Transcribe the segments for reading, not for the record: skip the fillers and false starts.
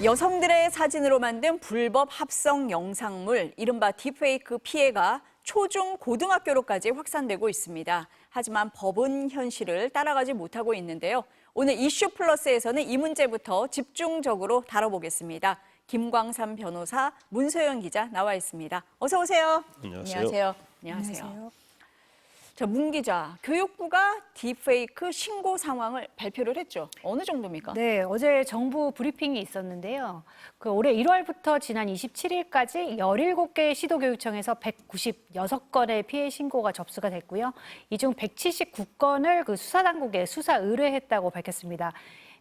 여성들의 사진으로 만든 불법 합성 영상물, 이른바 딥페이크 피해가 초중 고등학교로까지 확산되고 있습니다. 하지만 법은 현실을 따라가지 못하고 있는데요. 오늘 이슈 플러스에서는 이 문제부터 집중적으로 다뤄보겠습니다. 김광삼 변호사, 문소영 기자 나와 있습니다. 어서 오세요. 안녕하세요. 안녕하세요. 자, 문 기자, 교육부가 딥페이크 신고 상황을 발표를 했죠. 어느 정도입니까? 네, 어제 정부 브리핑이 있었는데요. 올해 1월부터 지난 27일까지 17개의 시도교육청에서 196건의 피해 신고가 접수가 됐고요. 이 중 179건을 수사당국에 수사 의뢰했다고 밝혔습니다.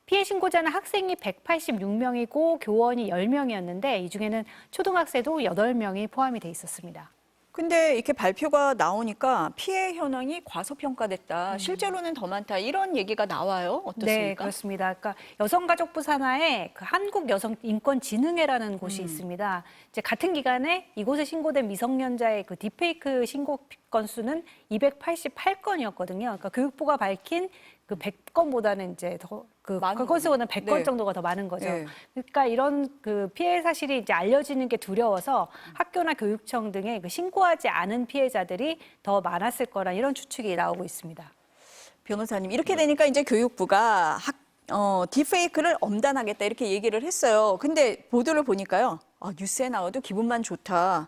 피해 신고자는 학생이 186명이고 교원이 10명이었는데 이 중에는 초등학생도 8명이 포함이 돼 있었습니다. 근데 이렇게 발표가 나오니까 피해 현황이 과소평가됐다. 실제로는 더 많다. 이런 얘기가 나와요. 어떻습니까? 네, 그렇습니다. 그러니까 여성가족부 산하에 한국여성인권진흥회라는 곳이 있습니다. 이제 같은 기간에 이곳에 신고된 미성년자의 딥페이크 신고 건수는 288건이었거든요. 그러니까 교육부가 밝힌 100건보다는 이제 더 그 건수보다는 100건 네. 정도가 더 많은 거죠. 네. 그러니까 이런 피해 사실이 이제 알려지는 게 두려워서 학교나 교육청 등에 신고하지 않은 피해자들이 더 많았을 거란 이런 추측이 나오고 있습니다. 변호사님, 이렇게 되니까 이제 교육부가 딥페이크를 엄단하겠다 이렇게 얘기를 했어요. 근데 보도를 보니까요. 뉴스에 나와도 기분만 좋다.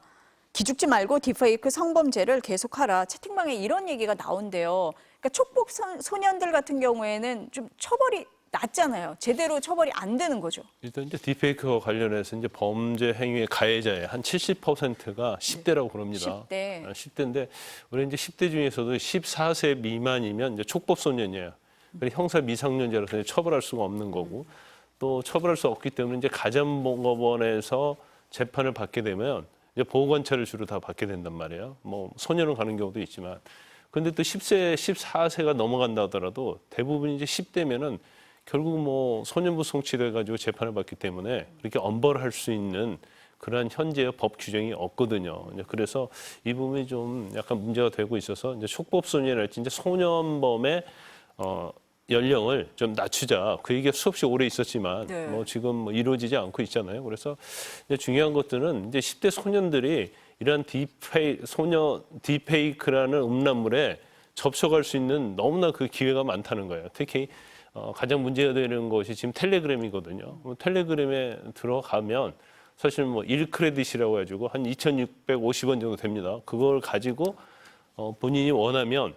기죽지 말고 딥페이크 성범죄를 계속하라. 채팅방에 이런 얘기가 나온대요. 그러니까 촉법 소년들 같은 경우에는 좀 처벌이 낮잖아요. 제대로 처벌이 안 되는 거죠. 일단 이제 딥페이크와 관련해서 이제 범죄 행위의 가해자의 한 70%가 10대라고 그럽니다. 10대. 10대인데 우리 이제 10대 중에서도 14세 미만이면 이제 촉법 소년이에요. 그래서 형사 미성년자로서 이제 처벌할 수가 없는 거고 또 처벌할 수 없기 때문에 이제 가정법원에서 재판을 받게 되면 이제 보호관찰을 주로 다 받게 된단 말이에요. 뭐 소년은 가는 경우도 있지만. 근데 또 10세, 14세가 넘어간다 하더라도 대부분 이제 10대면은 결국 뭐 소년부 성취돼 가지고 재판을 받기 때문에 그렇게 엄벌할 수 있는 그러한 현재의 법 규정이 없거든요. 그래서 이 부분이 좀 약간 문제가 되고 있어서 이제 촉법 소년이랄지 이제 소년범의 연령을 좀 낮추자. 그 얘기가 수없이 오래 있었지만 네. 뭐 지금 뭐 이루어지지 않고 있잖아요. 그래서 이제 중요한 것들은 이제 10대 소년들이 이러한 딥페이크라는 음란물에 접촉할 수 있는 너무나 그 기회가 많다는 거예요. 특히 가장 문제가 되는 것이 지금 텔레그램이거든요. 텔레그램에 들어가면 사실 뭐 1크레딧이라고 해가지고 한 2,650원 정도 됩니다. 그걸 가지고 본인이 원하면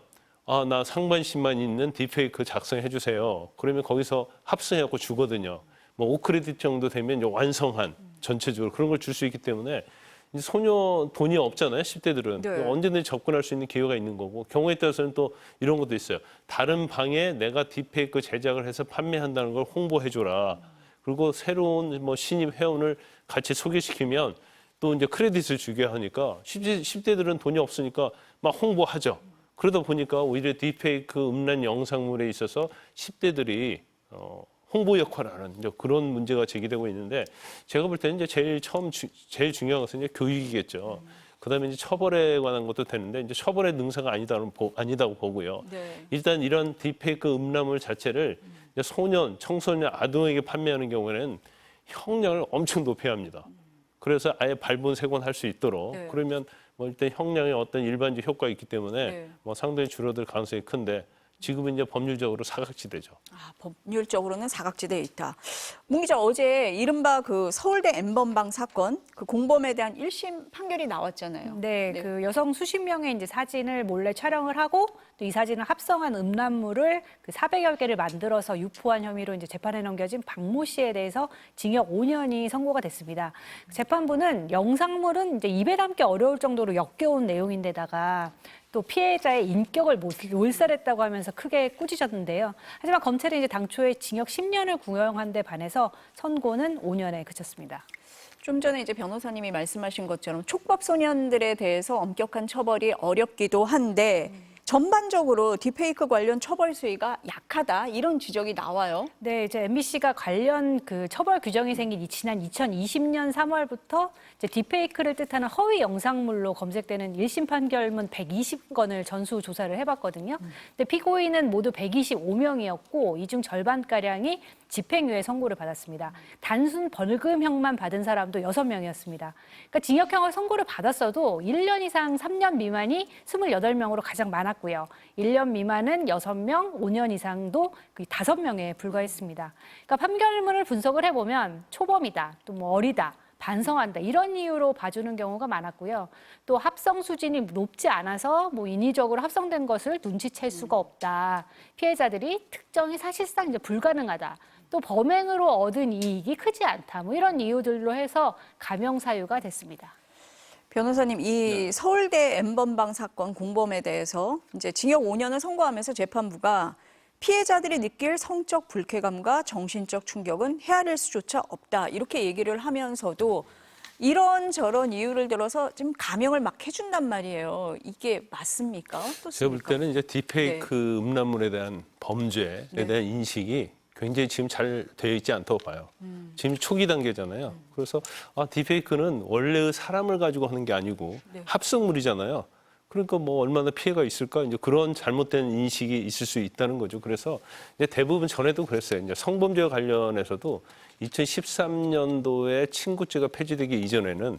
나 상반신만 있는 딥페이크 작성해 주세요. 그러면 거기서 합성해갖고 주거든요. 뭐 5크레딧 정도 되면 이제 완성한 전체적으로 그런 걸 줄 수 있기 때문에 이제 소녀 돈이 없잖아요. 10대들은. 네. 언제든지 접근할 수 있는 기회가 있는 거고 경우에 따라서는 또 이런 것도 있어요. 다른 방에 내가 딥페이크 제작을 해서 판매한다는 걸 홍보해 줘라. 그리고 새로운 뭐 신입 회원을 같이 소개시키면 또 이제 크레딧을 주게 하니까 10대들은 돈이 없으니까 막 홍보하죠. 그러다 보니까 오히려 딥페이크 음란 영상물에 있어서 10대들이 홍보 역할을 하는 이제 그런 문제가 제기되고 있는데 제가 볼 때는 이제 제일 중요한 것은 이제 교육이겠죠. 그다음에 이제 처벌에 관한 것도 되는데 이제 처벌의 능사가 아니다고 보고요. 네. 일단 이런 딥페이크 음란물 자체를 이제 소년, 청소년, 아동에게 판매하는 경우에는 형량을 엄청 높여야 합니다. 그래서 아예 발본색원할 수 있도록 네. 그러면 뭐 일단 형량의 어떤 일반적 효과가 있기 때문에 네. 뭐 상당히 줄어들 가능성이 큰데 지금은 이제 법률적으로 사각지대죠. 법률적으로는 사각지대에 있다. 문 기자, 어제 이른바 서울대 N번방 사건 공범에 대한 1심 판결이 나왔잖아요. 네, 여성 수십 명의 이제 사진을 몰래 촬영을 하고 또 이 사진을 합성한 음란물을 400여 개를 만들어서 유포한 혐의로 이제 재판에 넘겨진 박모 씨에 대해서 징역 5년이 선고가 됐습니다. 재판부는 영상물은 이제 입에 담기 어려울 정도로 역겨운 내용인데다가 또 피해자의 인격을 몰살했다고 하면서 크게 꾸짖었는데요. 하지만 검찰이 이제 당초에 징역 10년을 구형한 데 반해서 선고는 5년에 그쳤습니다. 좀 전에 이제 변호사님이 말씀하신 것처럼 촉법 소년들에 대해서 엄격한 처벌이 어렵기도 한데 전반적으로 딥페이크 관련 처벌 수위가 약하다 이런 지적이 나와요. 네, 이제 MBC가 관련 그 처벌 규정이 생긴 지난 2020년 3월부터 이제 딥페이크를 뜻하는 허위 영상물로 검색되는 1심 판결문 120건을 전수 조사를 해봤거든요. 근데 피고인은 모두 125명이었고 이 중 절반가량이 집행유예 선고를 받았습니다. 단순 벌금형만 받은 사람도 6명이었습니다. 그러니까 징역형을 선고를 받았어도 1년 이상 3년 미만이 28명으로 가장 많았고요. 1년 미만은 6명, 5년 이상도 5명에 불과했습니다. 그러니까 판결문을 분석을 해보면 초범이다, 또 뭐 어리다, 반성한다 이런 이유로 봐주는 경우가 많았고요. 또 합성 수준이 높지 않아서 뭐 인위적으로 합성된 것을 눈치챌 수가 없다. 피해자들이 특정이 사실상 이제 불가능하다. 또 범행으로 얻은 이익이 크지 않다. 뭐 이런 이유들로 해서 감형 사유가 됐습니다. 변호사님, 이 서울대 N번방 사건 공범에 대해서 이제 징역 5년을 선고하면서 재판부가 피해자들이 느낄 성적 불쾌감과 정신적 충격은 헤아릴 수조차 없다. 이렇게 얘기를 하면서도 이런저런 이유를 들어서 지금 감형을 막 해준단 말이에요. 이게 맞습니까? 어떻습니까? 제가 볼 때는 이제 딥페이크 음란물에 대한 범죄에 대한 인식이 굉장히 지금 잘 되어 있지 않다고 봐요. 지금 초기 단계잖아요. 그래서 딥페이크는 원래의 사람을 가지고 하는 게 아니고 합성물이잖아요. 그러니까 뭐 얼마나 피해가 있을까 이제 그런 잘못된 인식이 있을 수 있다는 거죠. 그래서 이제 대부분 전에도 그랬어요. 이제 성범죄와 관련해서도 2013년도에 친구죄가 폐지되기 이전에는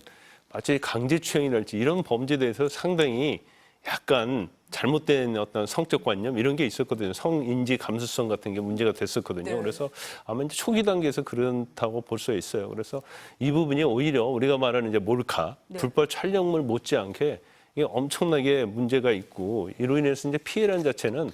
마치 강제추행이랄지 이런 범죄에 대해서 상당히 약간 잘못된 어떤 성적 관념 이런 게 있었거든요. 성인지 감수성 같은 게 문제가 됐었거든요. 네. 그래서 아마 이제 초기 단계에서 그렇다고 볼 수 있어요. 그래서 이 부분이 오히려 우리가 말하는 이제 몰카, 불법 촬영물 못지않게 이게 엄청나게 문제가 있고 이로 인해서 이제 피해량 자체는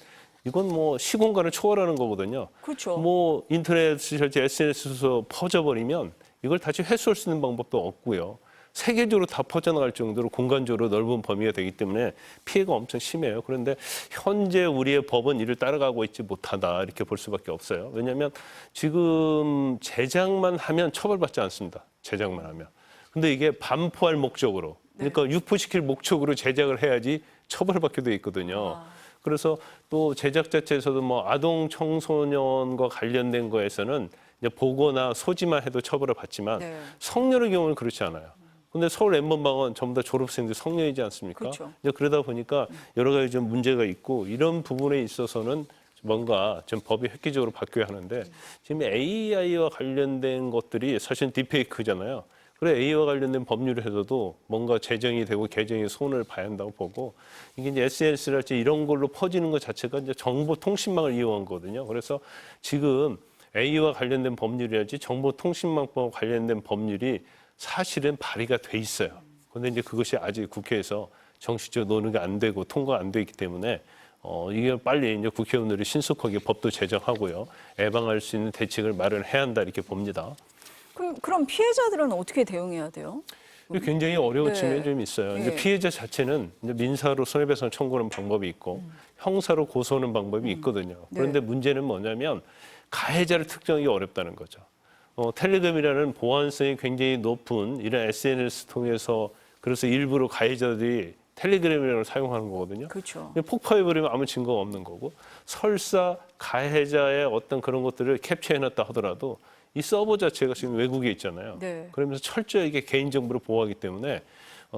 이건 뭐 시공간을 초월하는 거거든요. 그렇죠. 뭐 인터넷이랄지 SNS에서 퍼져버리면 이걸 다시 회수할 수 있는 방법도 없고요. 세계적으로 다 퍼져나갈 정도로 공간적으로 넓은 범위가 되기 때문에 피해가 엄청 심해요. 그런데 현재 우리의 법은 이를 따라가고 있지 못하다 이렇게 볼 수밖에 없어요. 왜냐하면 지금 제작만 하면 처벌받지 않습니다. 제작만 하면. 근데 이게 반포할 목적으로 그러니까 유포시킬 목적으로 제작을 해야지 처벌받게 돼 있거든요. 그래서 또 제작 자체에서도 뭐 아동 청소년과 관련된 거에서는 이제 보거나 소지만 해도 처벌을 받지만 성년의 경우는 그렇지 않아요. 근데 서울 N번방은 전부 다 졸업생들 성년이지 않습니까? 그렇죠. 이제 그러다 보니까 여러 가지 좀 문제가 있고 이런 부분에 있어서는 뭔가 좀 법이 획기적으로 바뀌어야 하는데 지금 AI와 관련된 것들이 사실 딥페이크잖아요. 그래 AI와 관련된 법률에서도 뭔가 제정이 되고 개정에 손을 봐야 한다고 보고 이게 이제 SNS랄지 이런 걸로 퍼지는 것 자체가 이제 정보통신망을 이용한 거거든요. 그래서 지금 AI와 관련된 법률이랄지 정보통신망법 관련된 법률이 사실은 발의가 돼 있어요. 그런데 이제 그것이 아직 국회에서 정식적으로 논의가 안 되고 통과가 안 돼 있기 때문에 이게 빨리 이제 국회의원들이 신속하게 법도 제정하고요. 예방할 수 있는 대책을 마련해야 한다 이렇게 봅니다. 그럼 피해자들은 어떻게 대응해야 돼요? 굉장히 어려운 측면이 좀 있어요. 이제 네. 피해자 자체는 이제 민사로 손해배상 청구하는 방법이 있고 형사로 고소하는 방법이 있거든요. 그런데 문제는 뭐냐면 가해자를 특정하기 어렵다는 거죠. 텔레그램이라는 보안성이 굉장히 높은 이런 SNS 통해서 그래서 일부러 가해자들이 텔레그램이라는 걸 사용하는 거거든요. 그렇죠. 근데 폭파해버리면 아무 증거가 없는 거고 설사 가해자의 어떤 그런 것들을 캡처해놨다 하더라도 이 서버 자체가 지금 외국에 있잖아요. 네. 그러면서 철저하게 개인정보를 보호하기 때문에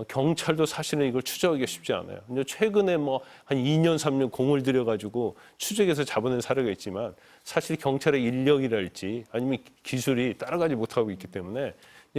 경찰도 사실은 이걸 추적하기가 쉽지 않아요. 근데 최근에 뭐 한 2년, 3년 공을 들여가지고 추적해서 잡아낸 사례가 있지만 사실 경찰의 인력이랄지 아니면 기술이 따라가지 못하고 있기 때문에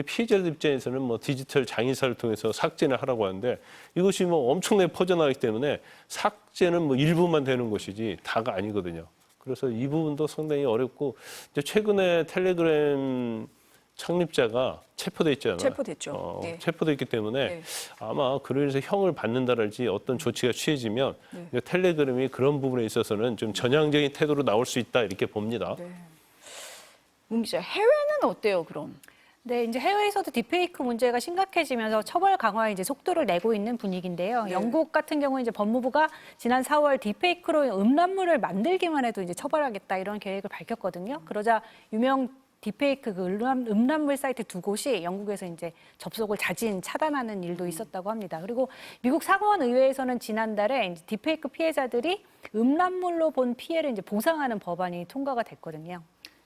피해자들 입장에서는 뭐 디지털 장의사를 통해서 삭제를 하라고 하는데 이것이 뭐 엄청나게 퍼져나가기 때문에 삭제는 뭐 일부만 되는 것이지 다가 아니거든요. 그래서 이 부분도 상당히 어렵고 이제 최근에 텔레그램 창립자가 체포돼 있잖아요. 체포됐죠. 네. 체포돼 있기 때문에 네. 아마 그로 인해서 형을 받는다랄지 어떤 조치가 취해지면 텔레그램이 그런 부분에 있어서는 좀 전향적인 태도로 나올 수 있다 이렇게 봅니다. 네. 문 기자, 해외는 어때요, 그럼? 네, 이제 해외에서도 딥페이크 문제가 심각해지면서 처벌 강화에 이제 속도를 내고 있는 분위기인데요. 영국 같은 경우는 이제 법무부가 지난 4월 딥페이크로 음란물을 만들기만 해도 이제 처벌하겠다 이런 계획을 밝혔거든요. 그러자 유명 딥페이크 그 음란물 사이트 두 곳이 영국에서 이제 접속을 차단하는 일도 있었다고 합니다. 그리고 미국 상원 의회에서는 지난달에 이제 딥페이크 피해자들이 음란물로 본 피해를 이제 보상하는 법안이 통과가 됐거든요.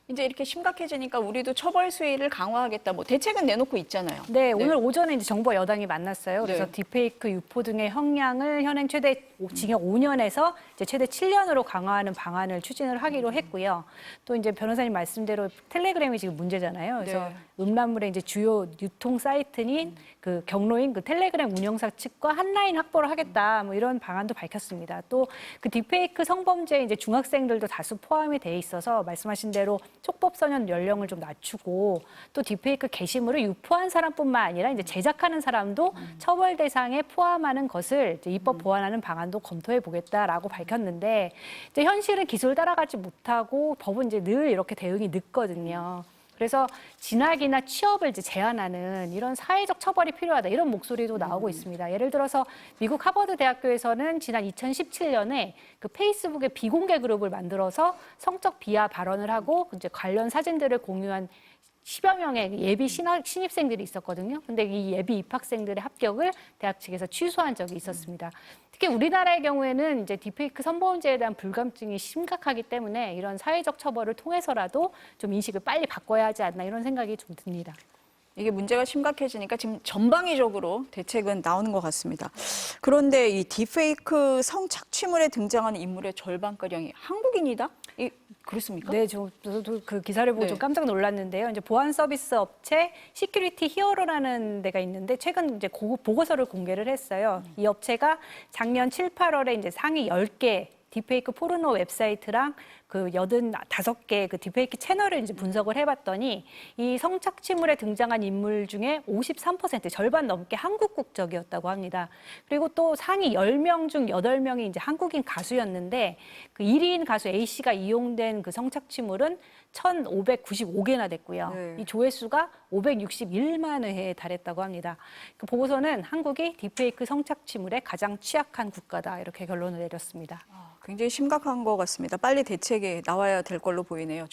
이제 이렇게 심각해지니까 우리도 처벌 수위를 강화하겠다. 뭐 대책은 내놓고 있잖아요. 네, 오늘 오전에 이제 정부 여당이 만났어요. 그래서 네. 딥페이크 유포 등의 형량을 현행 최대 징역 5년에서 이제 최대 7년으로 강화하는 방안을 추진을 하기로 했고요. 또 이제 변호사님 말씀대로 텔레그램이 지금 문제잖아요. 그래서 네. 음란물의 이제 주요 유통 사이트인 그 경로인 그 텔레그램 운영사 측과 한라인 확보를 하겠다. 뭐 이런 방안도 밝혔습니다. 또 그 딥페이크 성범죄에 이제 중학생들도 다수 포함이 돼 있어서 말씀하신 대로 촉법소년 연령을 좀 낮추고 또 딥페이크 게시물을 유포한 사람뿐만 아니라 이제 제작하는 사람도 처벌 대상에 포함하는 것을 이제 입법 보완하는 방안도 검토해 보겠다라고 밝혔는데 이제 현실은 기술 따라가지 못하고 법은 이제 늘 이렇게 대응이 늦거든요. 그래서 진학이나 취업을 이제 제한하는 이런 사회적 처벌이 필요하다 이런 목소리도 나오고 있습니다. 예를 들어서 미국 하버드 대학교에서는 지난 2017년에 그 페이스북의 비공개 그룹을 만들어서 성적 비하 발언을 하고 이제 관련 사진들을 공유한 10여 명의 예비 신입생들이 있었거든요. 근데 이 예비 입학생들의 합격을 대학 측에서 취소한 적이 있었습니다. 특히 우리나라의 경우에는 이제 딥페이크 성범죄에 대한 불감증이 심각하기 때문에 이런 사회적 처벌을 통해서라도 좀 인식을 빨리 바꿔야 하지 않나 이런 생각이 좀 듭니다. 이게 문제가 심각해지니까 지금 전방위적으로 대책은 나오는 것 같습니다. 그런데 이 딥페이크 성착취물에 등장하는 인물의 절반가량이 한국인이다? 그렇습니까? 네, 저도 그 기사를 보고 네. 좀 깜짝 놀랐는데요. 이제 보안 서비스 업체 시큐리티 히어로라는 데가 있는데 최근 이제 보고서를 공개를 했어요. 이 업체가 작년 7, 8월에 이제 상위 10개 딥페이크 포르노 웹사이트랑 그 85개 그 딥페이크 채널을 이제 분석을 해봤더니 이 성착취물에 등장한 인물 중에 53% 절반 넘게 한국 국적이었다고 합니다. 그리고 또 상위 10명 중 8명이 이제 한국인 가수였는데 그 1위인 가수 A씨가 이용된 그 성착취물은 1,595개나 됐고요. 네. 이 조회수가 561만 회에 달했다고 합니다. 그 보고서는 한국이 딥페이크 성착취물에 가장 취약한 국가다 이렇게 결론을 내렸습니다. 굉장히 심각한 것 같습니다. 빨리 대책이 나와야 될 걸로 보이네요.